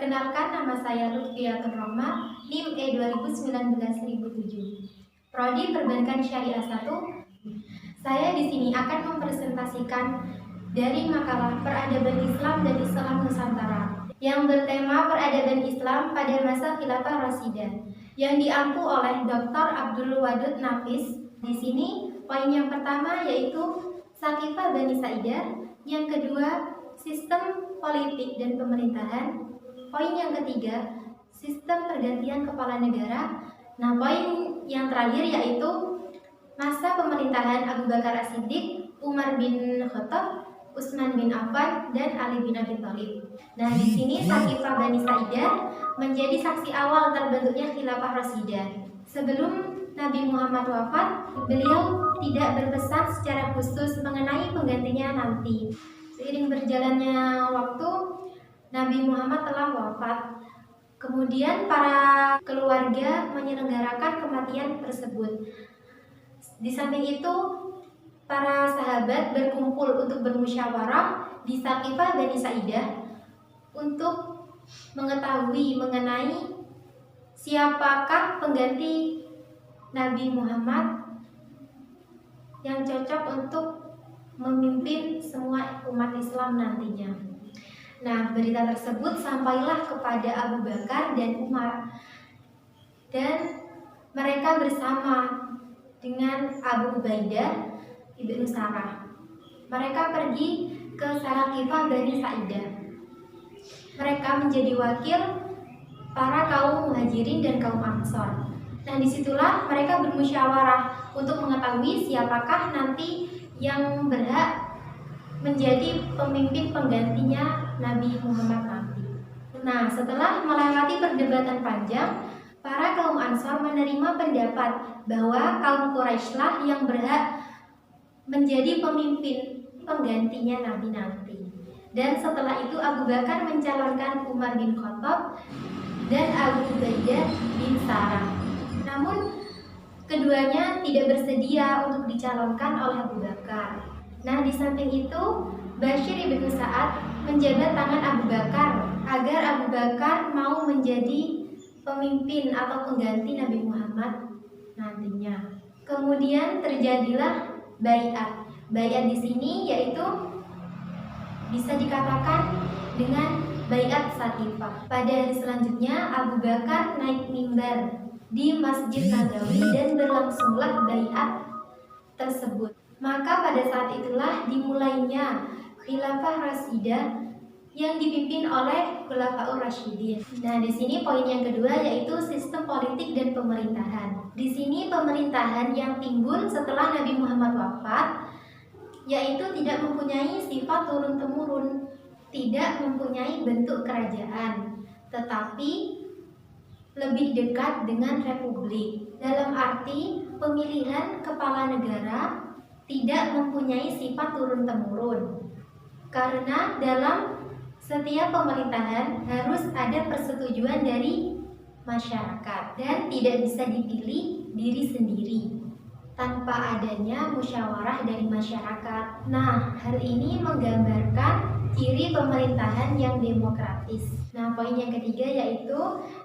Perkenalkan, nama saya Lutfiatur Rahma, NIM E2019-1007. Prodi Perbankan Syariah 1. Saya di sini akan mempresentasikan dari makalah Peradaban Islam dan Islam Nusantara yang bertema Peradaban Islam pada masa Khilafah Rasyidah yang diampu oleh Dr. Abdul Wadud Nafis. Di sini poin yang pertama yaitu Saqifah Bani Sa'idah, yang kedua sistem politik dan pemerintahan, poin yang ketiga sistem pergantian kepala negara. Nah, poin yang terakhir yaitu masa pemerintahan Abu Bakar As-Siddiq, Umar bin Khattab, Utsman bin Affan, dan Ali bin Abi Thalib. Nah, di sini Saqifah Bani Sa'idah menjadi saksi awal terbentuknya Khilafah Rasyidah. Sebelum Nabi Muhammad wafat, beliau tidak berpesan secara khusus mengenai penggantinya nanti. Seiring berjalannya waktu, Nabi Muhammad telah wafat. Kemudian para keluarga menyelenggarakan kematian tersebut. Di samping itu, para sahabat berkumpul untuk bermusyawarah di Saqifah Bani Sa'idah untuk mengetahui mengenai siapakah pengganti Nabi Muhammad yang cocok untuk memimpin semua umat Islam nantinya. Nah, berita tersebut sampailah kepada Abu Bakar dan Umar, dan mereka bersama dengan Abu Ubaidah ibnu Sarah. Mereka pergi ke Saqifah Bani Sa'idah. Mereka menjadi wakil para kaum Muhajirin dan kaum Ansor. Nah, disitulah mereka bermusyawarah untuk mengetahui siapakah nanti yang berhak menjadi pemimpin penggantinya Nabi Muhammad nanti. Nah, setelah melewati perdebatan panjang, para kaum Ansor menerima pendapat bahwa kaum Quraisylah yang berhak menjadi pemimpin penggantinya Nabi nanti. Dan setelah itu Abu Bakar mencalonkan Umar bin Khattab dan Abu Ubaidah bin Sarah. Namun keduanya tidak bersedia untuk dicalonkan oleh Abu Bakar. Nah, di samping itu Bashir ibnu Sa'ad menjabat tangan Abu Bakar agar Abu Bakar mau menjadi pemimpin atau pengganti Nabi Muhammad nantinya. Kemudian terjadilah baiat. Baiat di sini yaitu bisa dikatakan dengan baiat Saqifah. Pada hari selanjutnya Abu Bakar naik mimbar di Masjid Nabawi dan berlangsunglah baiat tersebut. Maka pada saat itulah dimulainya Khilafah Rasyidah yang dipimpin oleh Khulafaur Rasyidin. Nah, di sini poin yang kedua yaitu sistem politik dan pemerintahan. Di sini pemerintahan yang timbul setelah Nabi Muhammad wafat yaitu tidak mempunyai sifat turun-temurun, tidak mempunyai bentuk kerajaan, tetapi lebih dekat dengan republik. Dalam arti pemilihan kepala negara tidak mempunyai sifat turun-temurun, karena dalam setiap pemerintahan harus ada persetujuan dari masyarakat dan tidak bisa dipilih diri sendiri tanpa adanya musyawarah dari masyarakat. Nah, hal ini menggambarkan ciri pemerintahan yang demokratis. Nah, poin yang ketiga yaitu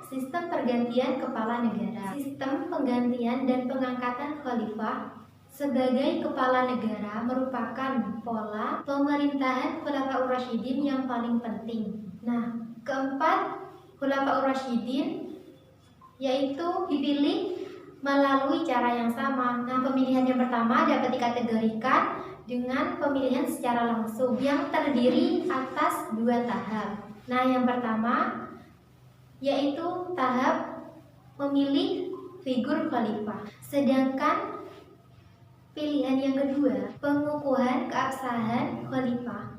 sistem pergantian kepala negara. Sistem penggantian dan pengangkatan khalifah sebagai kepala negara merupakan pola pemerintahan Khulafaur Rasyidin yang paling penting. Nah, keempat, Khulafaur Rasyidin yaitu dipilih melalui cara yang sama. Nah, pemilihan yang pertama dapat dikategorikan dengan pemilihan secara langsung yang terdiri atas dua tahap. Nah, yang pertama yaitu tahap memilih figur khalifah. Sedangkan pilihan yang kedua, pengukuhan keabsahan khalifah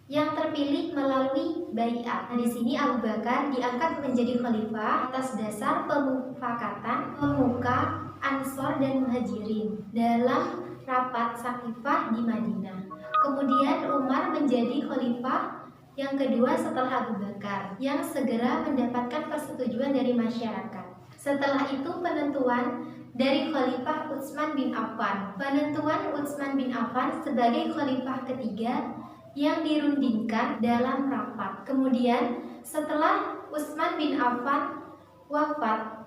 yang terpilih melalui baiat. Nah, di sini Abu Bakar diangkat menjadi khalifah atas dasar pemufakatan pemuka Ansor dan Muhajirin dalam rapat Saqifah di Madinah. Kemudian Umar menjadi khalifah yang kedua setelah Abu Bakar yang segera mendapatkan persetujuan dari masyarakat. Setelah itu penentuan dari Khalifah Utsman bin Affan. Penentuan Utsman bin Affan sebagai khalifah ketiga yang dirundingkan dalam rapat. Kemudian Setelah Utsman bin Affan wafat,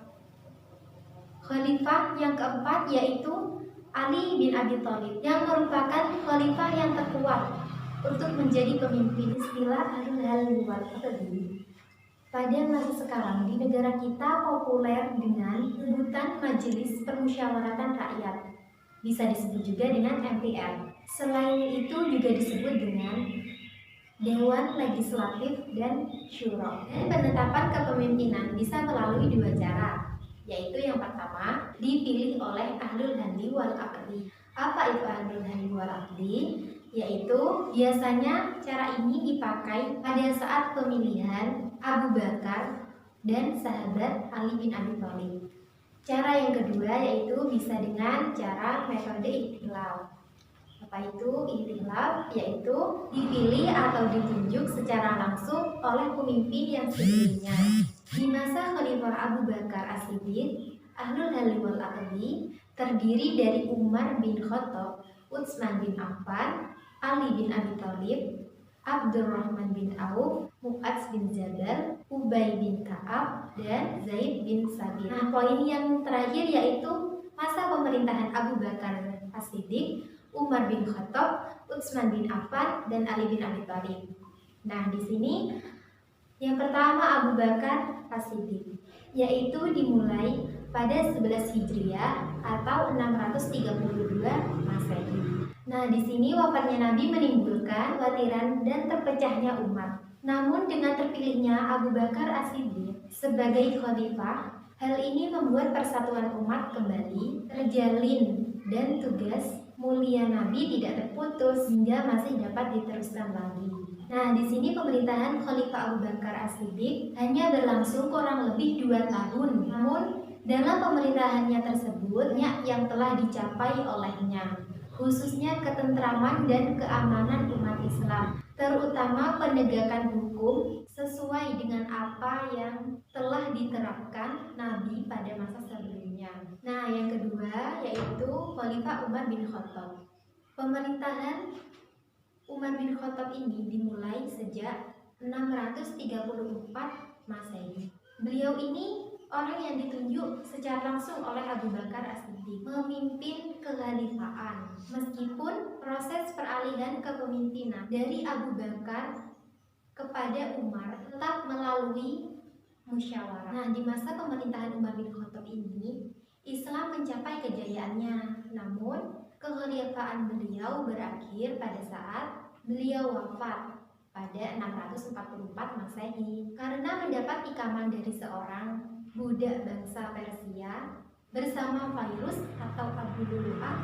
khalifah yang keempat yaitu Ali bin Abi Thalib yang merupakan khalifah yang terkuat untuk menjadi pemimpin. Istilah ahlul halli wal aqdi pada masa sekarang di negara kita populer dengan sebutan Majelis Permusyawaratan Rakyat, bisa disebut juga dengan MPR. Selain itu juga disebut dengan Dewan Legislatif dan Syuro. Dan penetapan kepemimpinan bisa melalui dua cara, yaitu yang pertama dipilih oleh ahlul halli wal aqdi. Apa itu ahlul halli wal aqdi? Yaitu biasanya cara ini dipakai pada saat pemilihan Abu Bakar dan sahabat Ali bin Abi Thalib. Cara yang kedua yaitu bisa dengan cara metode ikhtilaf. Apa itu ikhtilaf? Yaitu dipilih atau ditunjuk secara langsung oleh pemimpin yang sebelumnya. Di masa Khalifah Abu Bakar As-Siddiq, ahlul halli wal aqdi terdiri dari Umar bin Khattab, Utsman bin Affan, Ali bin Abi Thalib, Abdurrahman bin Auf, Mu'adz bin Jabal, Ubay bin Ka'ab, dan Zaid bin Sabit. Nah, poin yang terakhir yaitu masa pemerintahan Abu Bakar As-Siddiq, Umar bin Khattab, Utsman bin Affan, dan Ali bin Abi Thalib. Nah, di sini yang pertama Abu Bakar As-Siddiq, yaitu dimulai pada 11 Hijriah atau 632 Masehi. Nah, di sini wafatnya Nabi menimbulkan kekhawatiran dan terpecahnya umat. Namun dengan terpilihnya Abu Bakar As-Siddiq sebagai khalifah, hal ini membuat persatuan umat kembali terjalin dan tugas mulia Nabi tidak terputus hingga masih dapat diteruskan lagi. Nah, di sini pemerintahan Khalifah Abu Bakar As-Siddiq hanya berlangsung kurang lebih 2 tahun. Namun dalam pemerintahannya tersebut banyak yang telah dicapai olehnya, khususnya ketentraman dan keamanan umat Islam, terutama penegakan hukum sesuai dengan apa yang telah diterapkan Nabi pada masa sebelumnya. Nah, yang kedua yaitu Khalifah Umar bin Khattab. Pemerintahan Umar bin Khattab ini dimulai sejak 634 Masehi. Beliau ini orang yang ditunjuk secara langsung oleh Abu Bakar As-Siddiq memimpin kekhalifahan, meskipun proses peralihan kepemimpinan dari Abu Bakar kepada Umar tetap melalui musyawarah. Nah, di masa pemerintahan Umar bin Khattab ini Islam mencapai kejayaannya, namun kekhalifahan beliau berakhir pada saat beliau wafat pada 644 Masehi karena mendapat ikaman dari seorang budak bangsa Persia bersama Fairuz atau Abu Lu'lu'ah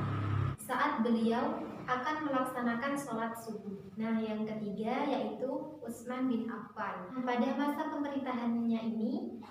saat beliau akan melaksanakan sholat subuh. Nah, yang ketiga yaitu Utsman bin Affan. Pada masa pemerintahannya ini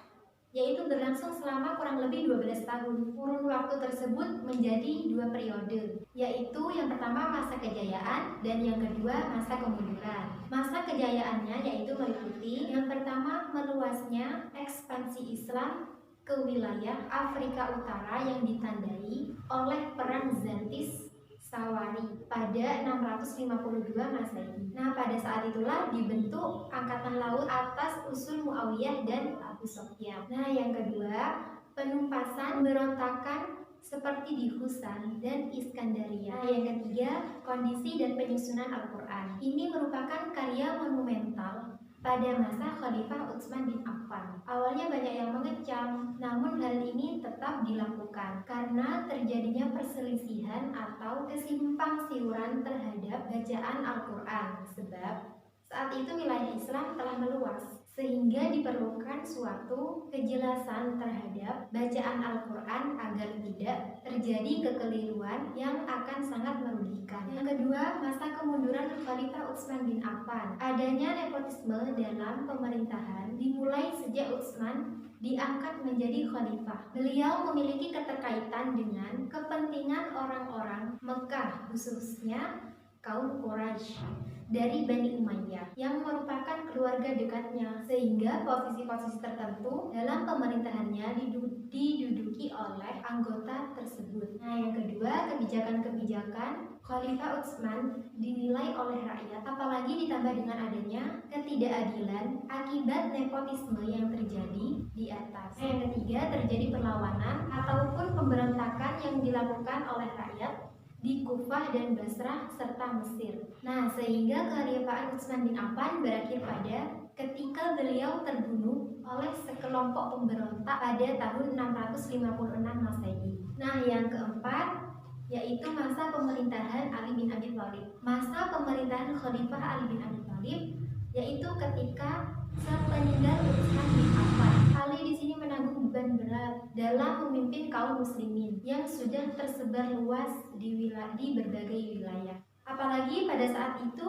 yaitu berlangsung selama kurang lebih 12 tahun. Kurun waktu tersebut menjadi 2 periode, yaitu yang pertama masa kejayaan dan yang kedua masa kemunduran. Masa kejayaannya yaitu meliputi yang pertama meluasnya ekspansi Islam ke wilayah Afrika Utara yang ditandai oleh Perang Zantis Sawari pada 652 Masehi. Nah, pada saat itulah dibentuk Angkatan Laut atas usul Muawiyah dan Abu Sufyan. Nah, yang kedua, penumpasan pemberontakan seperti di Husan dan Iskandaria. Nah, yang ketiga, kondisi dan penyusunan Al-Quran. Ini merupakan karya monumental pada masa Khalifah Utsman bin Affan. Awalnya banyak yang mengecam, namun hal ini tetap dilakukan karena terjadinya perselisihan atau kesimpang siuran terhadap bacaan Al-Quran. Sebab saat itu wilayah Islam telah meluas, sehingga diperlukan suatu kejelasan terhadap bacaan Al-Quran agar tidak terjadi kekeliruan yang akan sangat merugikan. Yang kedua, masa kemunduran Khalifah Utsman bin Affan. Adanya nepotisme dalam pemerintahan dimulai sejak Utsman diangkat menjadi khalifah. Beliau memiliki keterkaitan dengan kepentingan orang-orang Mekah, khususnya kaum Quraisy dari Bani Umayyah yang merupakan keluarga dekatnya, sehingga posisi-posisi tertentu dalam pemerintahannya diduduki oleh anggota tersebut. Nah, yang kedua, kebijakan-kebijakan Khalifah Utsman dinilai oleh rakyat, apalagi ditambah dengan adanya ketidakadilan akibat nepotisme yang terjadi di atas. Yang ketiga, terjadi perlawanan ataupun pemberontakan yang dilakukan oleh rakyat di Kufah dan Basrah serta Mesir. Nah, sehingga kekhalifahan Utsman bin Affan berakhir pada ketika beliau terbunuh oleh sekelompok pemberontak pada tahun 656 Masehi. Nah, yang keempat yaitu masa pemerintahan Ali bin Abi Thalib. Masa pemerintahan Khalifah Ali bin Abi Thalib yaitu ketika sepeninggal Utsman bin Affan. Ali di sini menanggung beban berat dalam memimpin kaum muslimin yang sudah tersebar luas di berbagai wilayah. Apalagi pada saat itu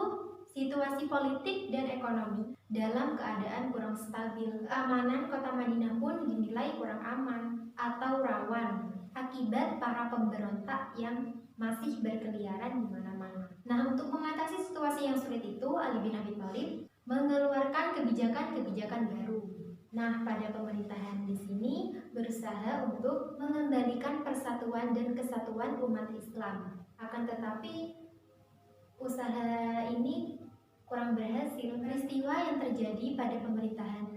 situasi politik dan ekonomi dalam keadaan kurang stabil. Keamanan kota Madinah pun dinilai kurang aman atau rawan akibat para pemberontak yang masih berkeliaran di mana-mana. Nah, untuk mengatasi situasi yang sulit itu, Ali bin Abi Thalib mengeluarkan kebijakan-kebijakan baru. Nah, pada pemerintahan di sini berusaha untuk mengembalikan persatuan dan kesatuan umat Islam. Akan tetapi usaha ini kurang berhasil. Peristiwa yang terjadi pada pemerintahan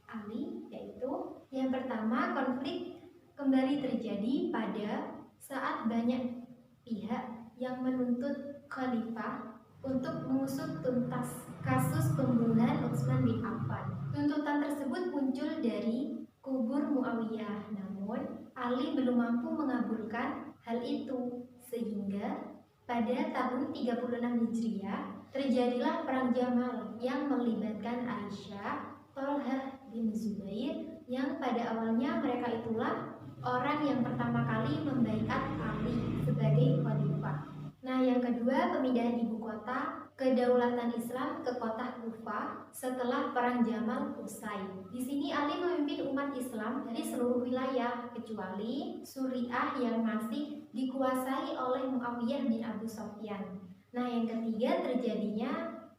Ali yaitu yang pertama, konflik kembali terjadi pada saat banyak pihak yang menuntut khalifah untuk mengusut tuntas kasus pembunuhan Utsman bin Affan. Tuntutan tersebut muncul dari kubur Muawiyah, namun Ali belum mampu mengabulkan hal itu, sehingga pada tahun 36 Hijriah terjadilah Perang Jamal yang melibatkan Aisyah, Thalhah bin Zubair, yang pada awalnya mereka itulah orang yang pertama kali membaiat Ali sebagai khalifah. Nah, yang kedua, pemindahan ibu kota kedaulatan Islam ke kota Kufah setelah Perang Jamal usai. Di sini Ali memimpin umat Islam dari seluruh wilayah kecuali Suriah yang masih dikuasai oleh Muawiyah bin Abu Sufyan. Nah, yang ketiga, terjadinya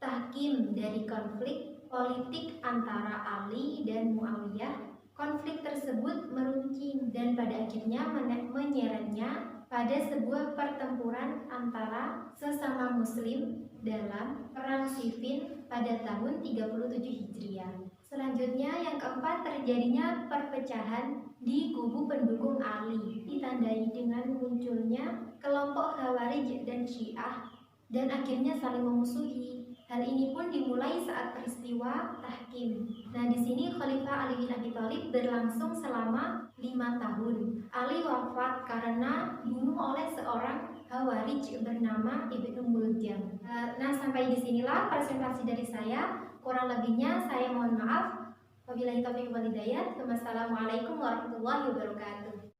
tahkim dari konflik politik antara Ali dan Muawiyah. Konflik tersebut meruncing dan pada akhirnya menyeretnya pada sebuah pertempuran antara sesama muslim dalam perang Siffin pada tahun 37 Hijriah. Selanjutnya, yang keempat, terjadinya perpecahan di kubu pendukung Ali, ditandai dengan munculnya kelompok Khawarij dan Syiah dan akhirnya saling memusuhi. Hal ini pun dimulai saat peristiwa tahkim. Nah, di sini Khalifah Ali bin Abi Thalib berlangsung selama 5 tahun. Ali wafat karena dibunuh oleh seorang Khawarij bernama Ibnu Muljam. Nah, sampai di sinilah presentasi dari saya. Kurang lebihnya saya mohon maaf. Wabillahi taufiq wal hidayah. Wassalamualaikum warahmatullahi wabarakatuh.